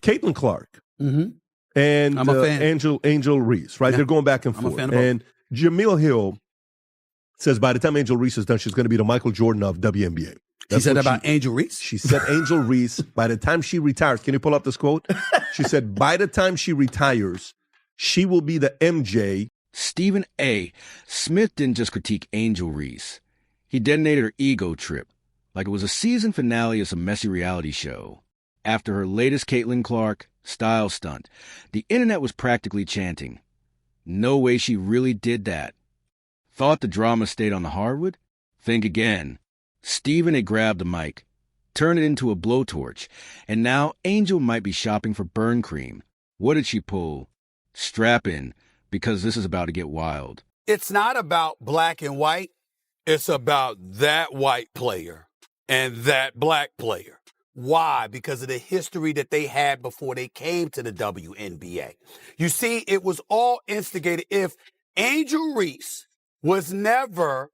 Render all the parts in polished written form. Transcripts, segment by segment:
Caitlin Clark Mm-hmm. and I'm a fan. Angel Reese, right? Yeah. They're going back and I'm a forth. fan of both. And Jamil Hill says by the time Angel Reese is done, she's going to be the Michael Jordan of WNBA. She said about Angel Reese? She said Angel Reese, by the time she retires, can you pull up this quote? She said, by the time she retires, she will be the MJ. Stephen A. Smith didn't just critique Angel Reese. He detonated her ego trip like it was a season finale of some messy reality show. After her latest Caitlin Clark style stunt, the internet was practically chanting, "No way she really did that." Thought the drama stayed on the hardwood? Think again. Stephen had grabbed the mic, turned it into a blowtorch, and now Angel might be shopping for burn cream. What did she pull? Strap in, because this is about to get wild. It's not about black and white. It's about that white player and that black player. Why? Because of the history that they had before they came to the WNBA. You see, it was all instigated. If Angel Reese was never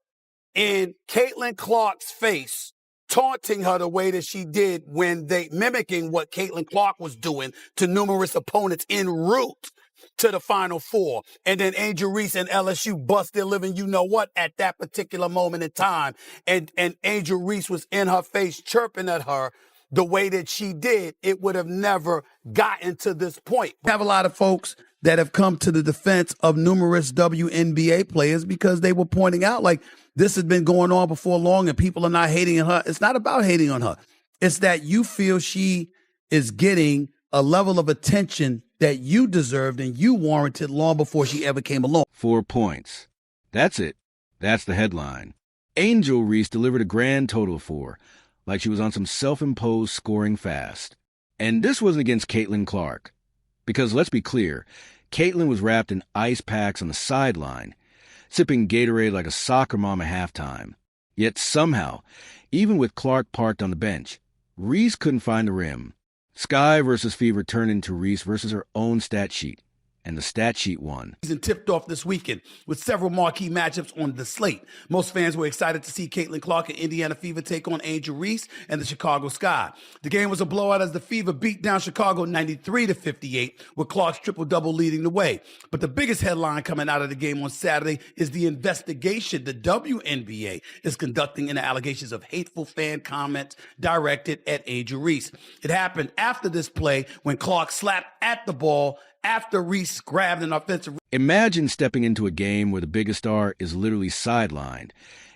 in Caitlin Clark's face, taunting her the way that she did when they mimicking what Caitlin Clark was doing to numerous opponents en route to the Final Four. And then Angel Reese and LSU bust their living you-know-what at that particular moment in time. And Angel Reese was in her face chirping at her the way that she did, it would have never gotten to this point. We have a lot of folks that have come to the defense of numerous WNBA players because they were pointing out, like, this has been going on before long and people are not hating on her. It's not about hating on her. It's that you feel she is getting a level of attention that you deserved and you warranted long before she ever came along. 4 points. That's it. That's the headline. Angel Reese delivered a grand total of 4, like she was on some self-imposed scoring fast. And this wasn't against Caitlin Clark. Because let's be clear, Caitlin was wrapped in ice packs on the sideline, sipping Gatorade like a soccer mom at halftime. Yet somehow, even with Clark parked on the bench, Reese couldn't find the rim. Sky versus Fever turned into Reese versus her own stat sheet, and the stat sheet won. Season tipped off this weekend with several marquee matchups on the slate. Most fans were excited to see Caitlin Clark and Indiana Fever take on Angel Reese and the Chicago Sky. The game was a blowout as the Fever beat down Chicago 93-58, with Clark's triple-double leading the way. But the biggest headline coming out of the game on Saturday is the investigation the WNBA is conducting into allegations of hateful fan comments directed at Angel Reese. It happened after this play when Clark slapped at the ball after Reese grabbed an offensive. Imagine stepping into a game where the biggest star is literally sidelined,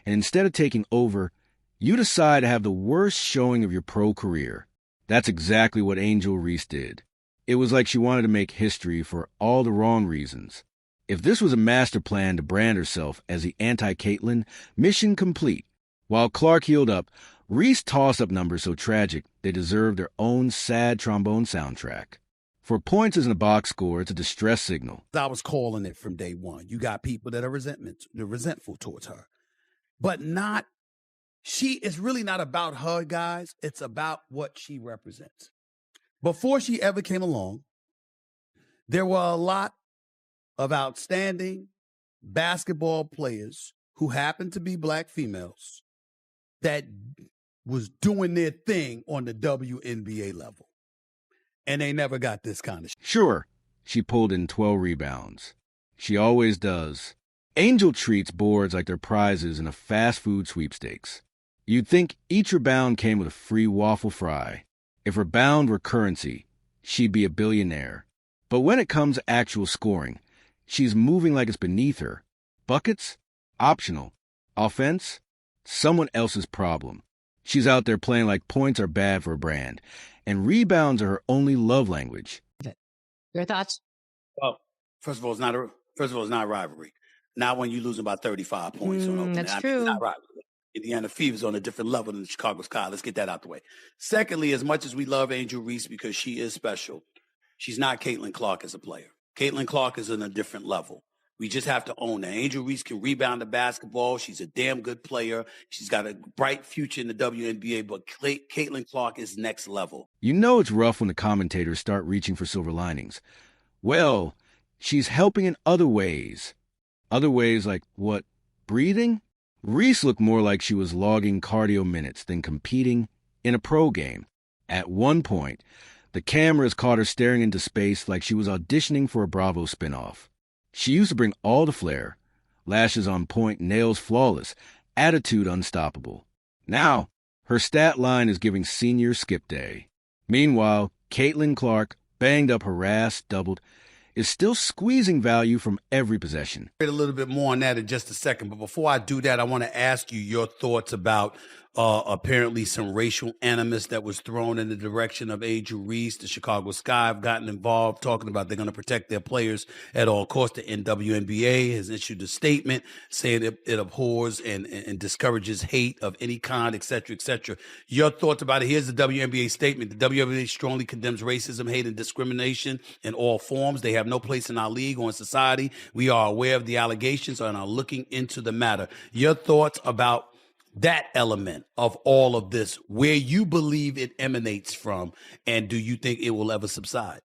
and instead of taking over, you decide to have the worst showing of your pro career. That's exactly what Angel Reese did. It was like she wanted to make history for all the wrong reasons. If this was a master plan to brand herself as the anti-Caitlin, mission complete. While Clark healed up, Reese tossed up numbers so tragic they deserved their own sad trombone soundtrack. For points isn't a box score, it's a distress signal. I was calling it from day one. You got people that are resentful towards her. But it's really not about her, guys. It's about what she represents. Before she ever came along, there were a lot of outstanding basketball players who happened to be black females that was doing their thing on the WNBA level. And they never got this kind of shit. Sure, she pulled in 12 rebounds. She always does. Angel treats boards like they're prizes in a fast food sweepstakes. You'd think each rebound came with a free waffle fry. If rebound were currency, she'd be a billionaire. But when it comes to actual scoring, she's moving like it's beneath her. Buckets? Optional. Offense? Someone else's problem. She's out there playing like points are bad for a brand, and rebounds are her only love language. Your thoughts? Well, first of all, it's not a rivalry. Not when you're losing by 35 points on opening. That's true. It's not rivalry. Indiana Fever's on a different level than the Chicago Sky. Let's get that out the way. Secondly, as much as we love Angel Reese because she is special, she's not Caitlin Clark as a player. Caitlin Clark is on a different level. We just have to own that. Angel Reese can rebound the basketball. She's a damn good player. She's got a bright future in the WNBA, but Caitlin Clark is next level. You know it's rough when the commentators start reaching for silver linings. Well, she's helping in other ways. Other ways like what? Breathing? Reese looked more like she was logging cardio minutes than competing in a pro game. At one point, The cameras caught her staring into space like she was auditioning for a Bravo spinoff. She used to bring all the flair. Lashes on point, nails flawless, attitude unstoppable. Now, her stat line is giving senior skip day. Meanwhile, Caitlin Clark, banged up, harassed, doubled, is still squeezing value from every possession. A little bit more on that in just a second. But before I do that, I want to ask you your thoughts about apparently some racial animus that was thrown in the direction of Angel Reese. The Chicago Sky have gotten involved, talking about they're going to protect their players at all costs. The WNBA has issued a statement saying it abhors and discourages hate of any kind, et cetera, et cetera. Your thoughts about it? Here's the WNBA statement. The WNBA strongly condemns racism, hate, and discrimination in all forms. They have no place in our league or in society. We are aware of the allegations and are looking into the matter. Your thoughts about that element of all of this, where you believe it emanates from, and do you think it will ever subside?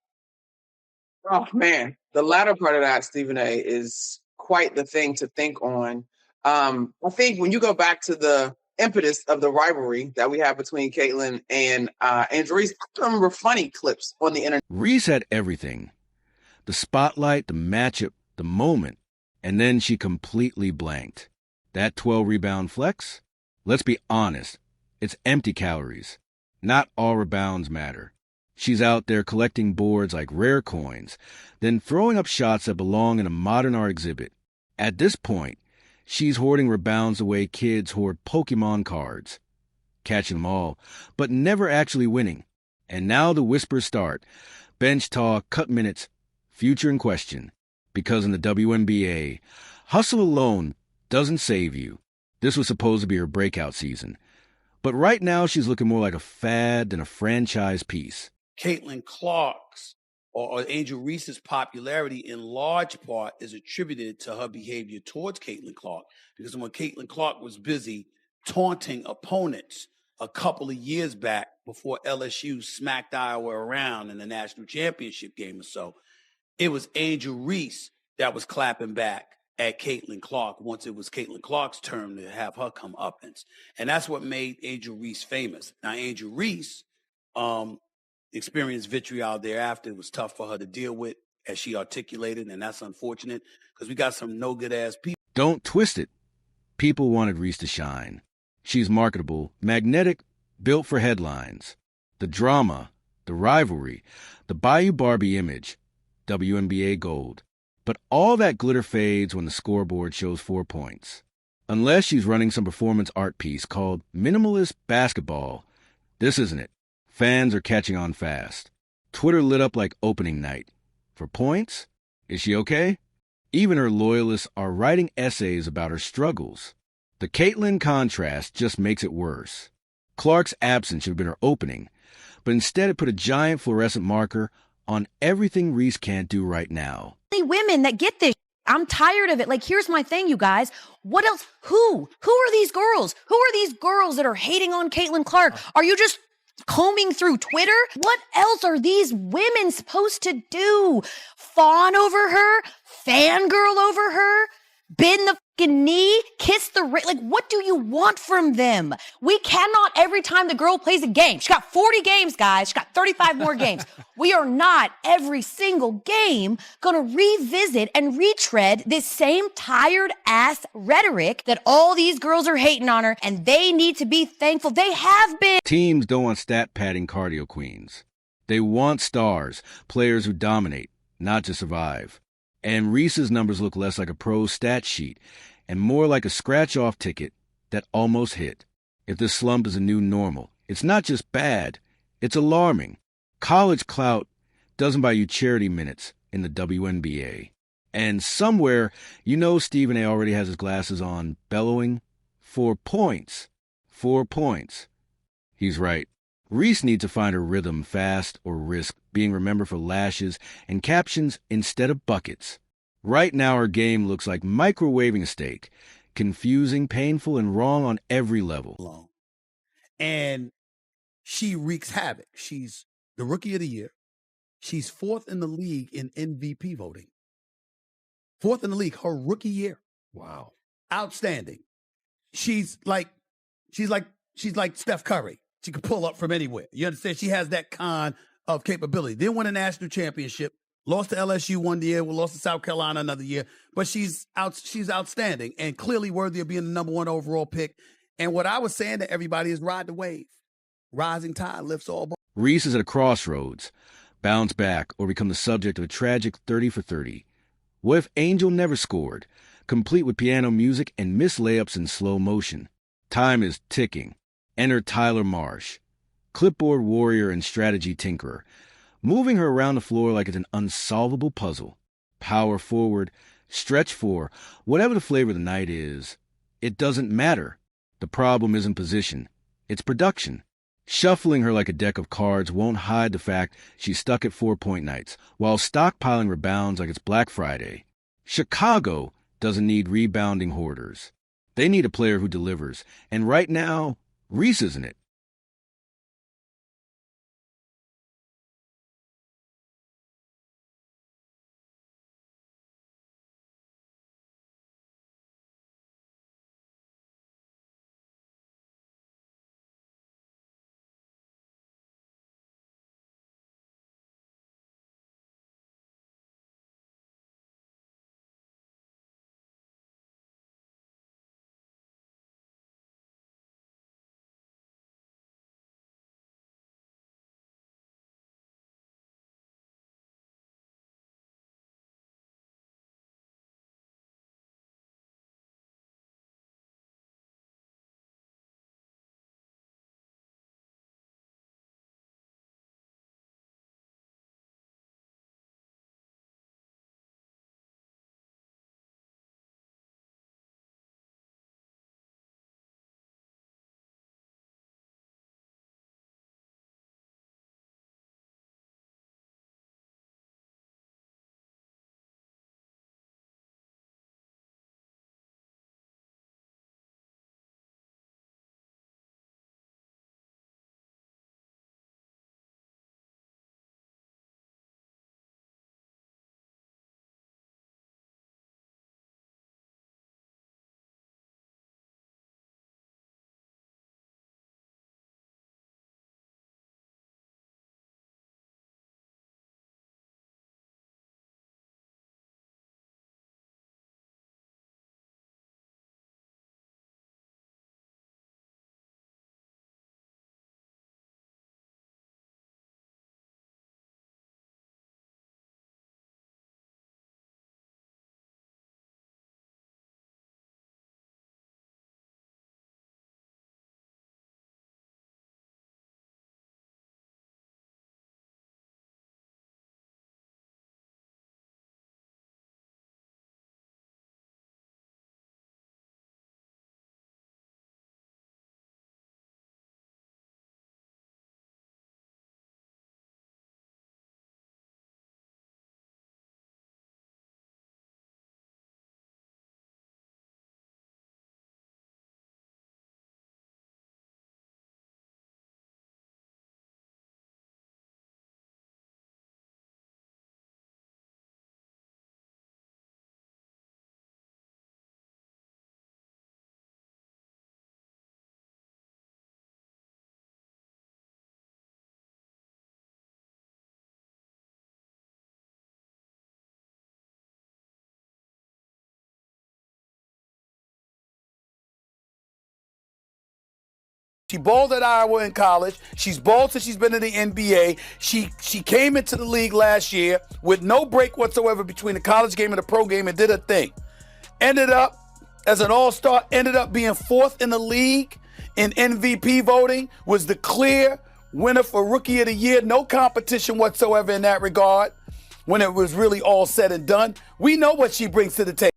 Oh, man. The latter part of that, Stephen A., is quite the thing to think on. I think when you go back to the impetus of the rivalry that we have between Caitlin and Angel Reese, I remember funny clips on the internet. Reese had everything. The spotlight, the matchup, the moment, and then she completely blanked. That 12-rebound flex? Let's be honest, it's empty calories. Not all rebounds matter. She's out there collecting boards like rare coins, then throwing up shots that belong in a modern art exhibit. At this point, she's hoarding rebounds the way kids hoard Pokemon cards. Catching them all, but never actually winning. And now the whispers start. Bench talk, cut minutes, future in question. Because in the WNBA, hustle alone doesn't save you. This was supposed to be her breakout season. But right now, she's looking more like a fad than a franchise piece. Caitlin Clark's or Angel Reese's popularity in large part is attributed to her behavior towards Caitlin Clark. Because when Caitlin Clark was busy taunting opponents a couple of years back before LSU smacked Iowa around in the national championship game or so, it was Angel Reese that was clapping back at Caitlin Clark once it was Caitlin Clark's turn to have her comeuppance. And that's what made Angel Reese famous. Now, Angel Reese experienced vitriol thereafter. It was tough for her to deal with, as she articulated, and that's unfortunate because we got some no-good-ass people. Don't twist it. People wanted Reese to shine. She's marketable, magnetic, built for headlines. The drama, the rivalry, the Bayou Barbie image, WNBA gold. But all that glitter fades when the scoreboard shows 4 points. Unless she's running some performance art piece called Minimalist Basketball. This isn't it. Fans are catching on fast. Twitter lit up like opening night. For points? Is she okay? Even her loyalists are writing essays about her struggles. The Caitlin contrast just makes it worse. Clark's absence should have been her opening, but instead it put a giant fluorescent marker on everything Reese can't do right now. Women that get this. I'm tired of it. Like, here's my thing, you guys. What else? Who are these girls? Who are these girls that are hating on Caitlin Clark? Are you just combing through Twitter? What else are these women supposed to do? Fawn over her? Fangirl over her? Bend the fucking knee? Kiss the ring? Like, what do you want from them? We cannot, every time the girl plays a game, she got 40 games, guys. She got 35 more games. We are not every single game going to revisit and retread this same tired ass rhetoric that all these girls are hating on her, and they need to be thankful they have been. Teams don't want stat padding cardio queens. They want stars, players who dominate, not just survive. And Reese's numbers look less like a pro stat sheet and more like a scratch-off ticket that almost hit. If this slump is a new normal, it's not just bad, it's alarming. College clout doesn't buy you charity minutes in the WNBA. And somewhere, you know Stephen A. already has his glasses on, bellowing, 4 points. 4 points. He's right. Reese needs to find her rhythm fast or risk being remembered for lashes and captions instead of buckets. Right now, her game looks like microwaving a steak, confusing, painful, and wrong on every level. And she wreaks havoc. She's the Rookie of the Year. She's 4th in the league in MVP voting. 4th in the league, her rookie year. Wow. Outstanding. She's like Steph Curry. She could pull up from anywhere. You understand? She has that kind of capability. Didn't win a national championship. Lost to LSU one year. We lost to South Carolina another year. But she's outstanding and clearly worthy of being the number 1 overall pick. And what I was saying to everybody is ride the wave. Rising tide lifts all boats. Reese is at a crossroads. Bounce back or become the subject of a tragic 30 for 30. What if Angel never scored, complete with piano music and missed layups in slow motion? Time is ticking. Enter Tyler Marsh, clipboard warrior and strategy tinkerer, moving her around the floor like it's an unsolvable puzzle. Power forward, stretch four, whatever the flavor of the night is, it doesn't matter. The problem isn't position, it's production. Shuffling her like a deck of cards won't hide the fact she's stuck at 4-point nights, while stockpiling rebounds like it's Black Friday. Chicago doesn't need rebounding hoarders. They need a player who delivers, and right now, Reese isn't it. She balled at Iowa in college. She's balled since she's been in the NBA. She came into the league last year with no break whatsoever between the college game and the pro game and did her thing. Ended up as an all-star, ended up being 4th in the league in MVP voting, was the clear winner for Rookie of the Year. No competition whatsoever in that regard when it was really all said and done. We know what she brings to the table.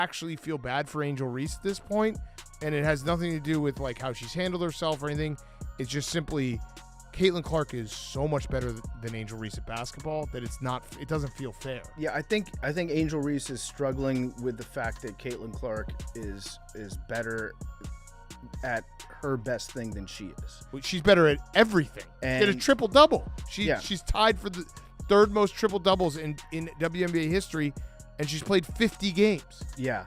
actually feel bad for Angel Reese at this point, and it has nothing to do with like how she's handled herself or anything. It's just simply Caitlin Clark is so much better than Angel Reese at basketball that it doesn't feel fair. Yeah, I think Angel Reese is struggling with the fact that Caitlin Clark is better at her best thing than she is. She's better at everything. She did a triple-double. She's tied for the third most triple-doubles in WNBA history, and she's played 50 games. Yeah.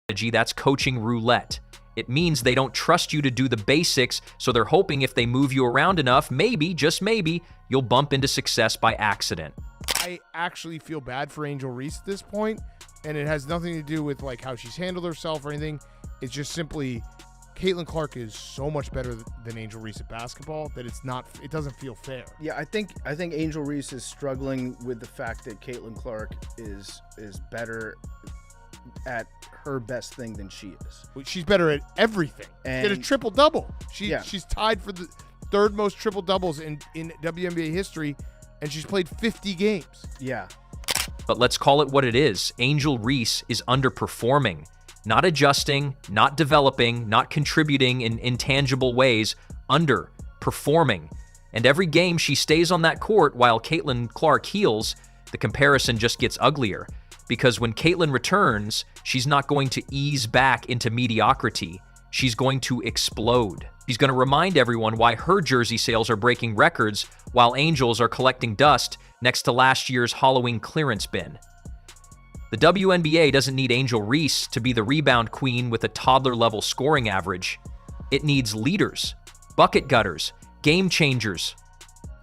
That's coaching roulette. It means they don't trust you to do the basics, so they're hoping if they move you around enough, maybe, just maybe, you'll bump into success by accident. I actually feel bad for Angel Reese at this point, and it has nothing to do with like how she's handled herself or anything. It's just simply Caitlin Clark is so much better than Angel Reese at basketball that it doesn't feel fair. Yeah, I think Angel Reese is struggling with the fact that Caitlin Clark is better at her best thing than she is. She's better at everything. And did a triple-double. She's tied for the third most triple-doubles in WNBA history, and she's played 50 games. Yeah. But let's call it what it is. Angel Reese is underperforming. Not adjusting, not developing, not contributing in intangible ways, underperforming. And every game she stays on that court while Caitlin Clark heals, the comparison just gets uglier. Because when Caitlin returns, she's not going to ease back into mediocrity. She's going to explode. She's going to remind everyone why her jersey sales are breaking records while Angels are collecting dust next to last year's Halloween clearance bin. The WNBA doesn't need Angel Reese to be the rebound queen with a toddler-level scoring average. It needs leaders, bucket gutters, game changers.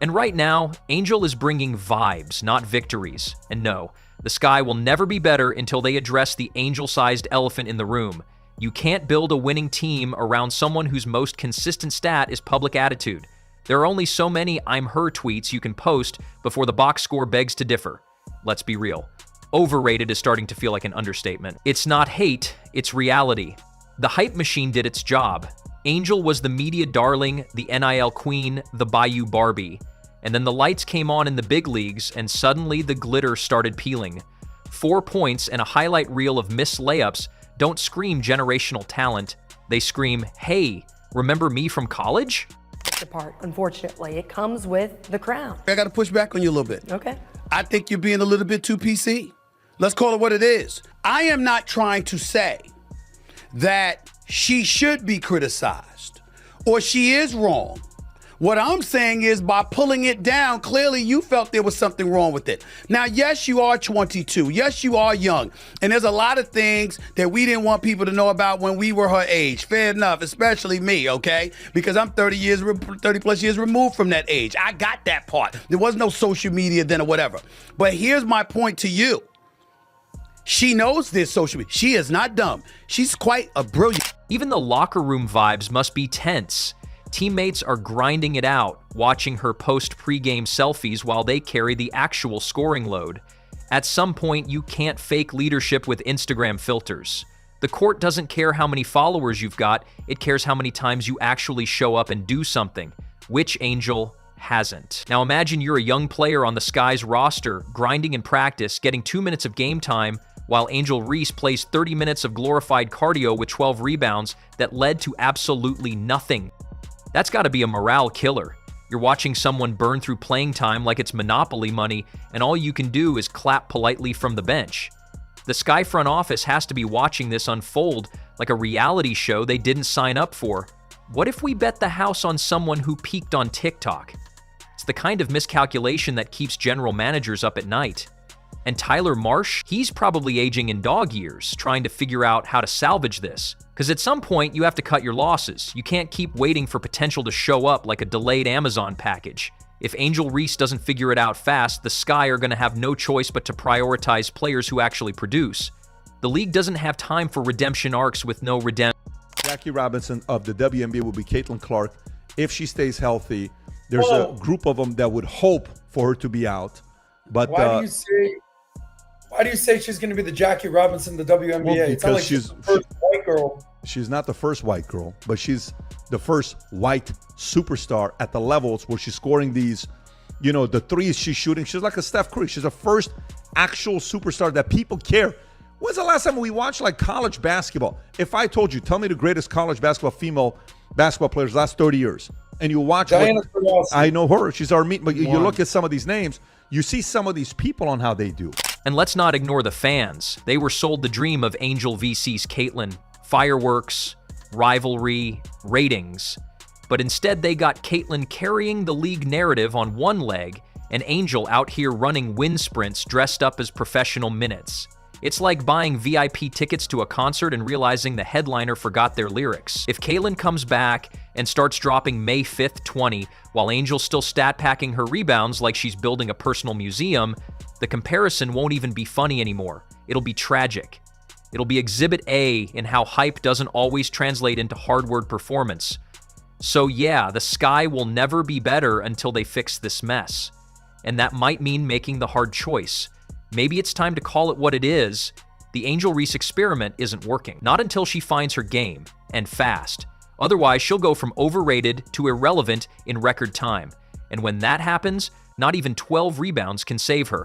And right now, Angel is bringing vibes, not victories. And no, the sky will never be better until they address the angel-sized elephant in the room. You can't build a winning team around someone whose most consistent stat is public attitude. There are only so many I'm her tweets you can post before the box score begs to differ. Let's be real. Overrated is starting to feel like an understatement. It's not hate, it's reality. The hype machine did its job. Angel was the media darling, the NIL queen, the Bayou Barbie. And then the lights came on in the big leagues, and suddenly the glitter started peeling. 4 points and a highlight reel of missed layups don't scream generational talent. They scream, hey, remember me from college? Part, unfortunately. It comes with the crown. I got to push back on you a little bit. Okay. I think you're being a little bit too PC. Let's call it what it is. I am not trying to say that she should be criticized or she is wrong. What I'm saying is by pulling it down, clearly you felt there was something wrong with it. Now, yes, you are 22. Yes, you are young. And there's a lot of things that we didn't want people to know about when we were her age. Fair enough, especially me, okay? Because I'm 30 plus years removed from that age. I got that part. There was no social media then or whatever. But here's my point to you. She knows this social media. She is not dumb. She's quite a brilliant. Even the locker room vibes must be tense. Teammates are grinding it out, watching her post pregame selfies while they carry the actual scoring load. At some point, you can't fake leadership with Instagram filters. The court doesn't care how many followers you've got, it cares how many times you actually show up and do something. Which Angel hasn't? Now imagine you're a young player on the Sky's roster, grinding in practice, getting 2 minutes of game time, while Angel Reese plays 30 minutes of glorified cardio with 12 rebounds that led to absolutely nothing. That's got to be a morale killer. You're watching someone burn through playing time like it's Monopoly money, and all you can do is clap politely from the bench. The Sky front office has to be watching this unfold like a reality show they didn't sign up for. What if we bet the house on someone who peaked on TikTok? It's the kind of miscalculation that keeps general managers up at night. And Tyler Marsh, he's probably aging in dog years, trying to figure out how to salvage this. Because at some point, you have to cut your losses. You can't keep waiting for potential to show up like a delayed Amazon package. If Angel Reese doesn't figure it out fast, the Sky are going to have no choice but to prioritize players who actually produce. The league doesn't have time for redemption arcs with no redemption. Jackie Robinson of the WNBA will be Caitlin Clark. If she stays healthy, there's a group of them that would hope for her to be out. But why do you say she's going to be the Jackie Robinson of the WNBA? Well, it's not like she's the first white girl. She's not the first white girl, but she's the first white superstar at the levels where she's scoring these, the threes she's shooting. She's like a Steph Curry. She's the first actual superstar that people care. When's the last time we watched like college basketball? If I told you, tell me the greatest college basketball female basketball players last 30 years, and you watch I know her. She's our meet, but you look at some of these names, you see some of these people on how they do. And let's not ignore the fans. They were sold the dream of Angel VC's Caitlin. Fireworks, rivalry, ratings. But instead they got Caitlin carrying the league narrative on one leg and Angel out here running wind sprints dressed up as professional minutes. It's like buying VIP tickets to a concert and realizing the headliner forgot their lyrics. If Caitlin comes back and starts dropping May 5th 20 while Angel's still stat packing her rebounds like she's building a personal museum, the comparison won't even be funny anymore. It'll be tragic. It'll be Exhibit A in how hype doesn't always translate into hard-word performance. So yeah, the sky will never be better until they fix this mess. And that might mean making the hard choice. Maybe it's time to call it what it is. The Angel Reese experiment isn't working. Not until she finds her game, and fast. Otherwise, she'll go from overrated to irrelevant in record time. And when that happens, not even 12 rebounds can save her.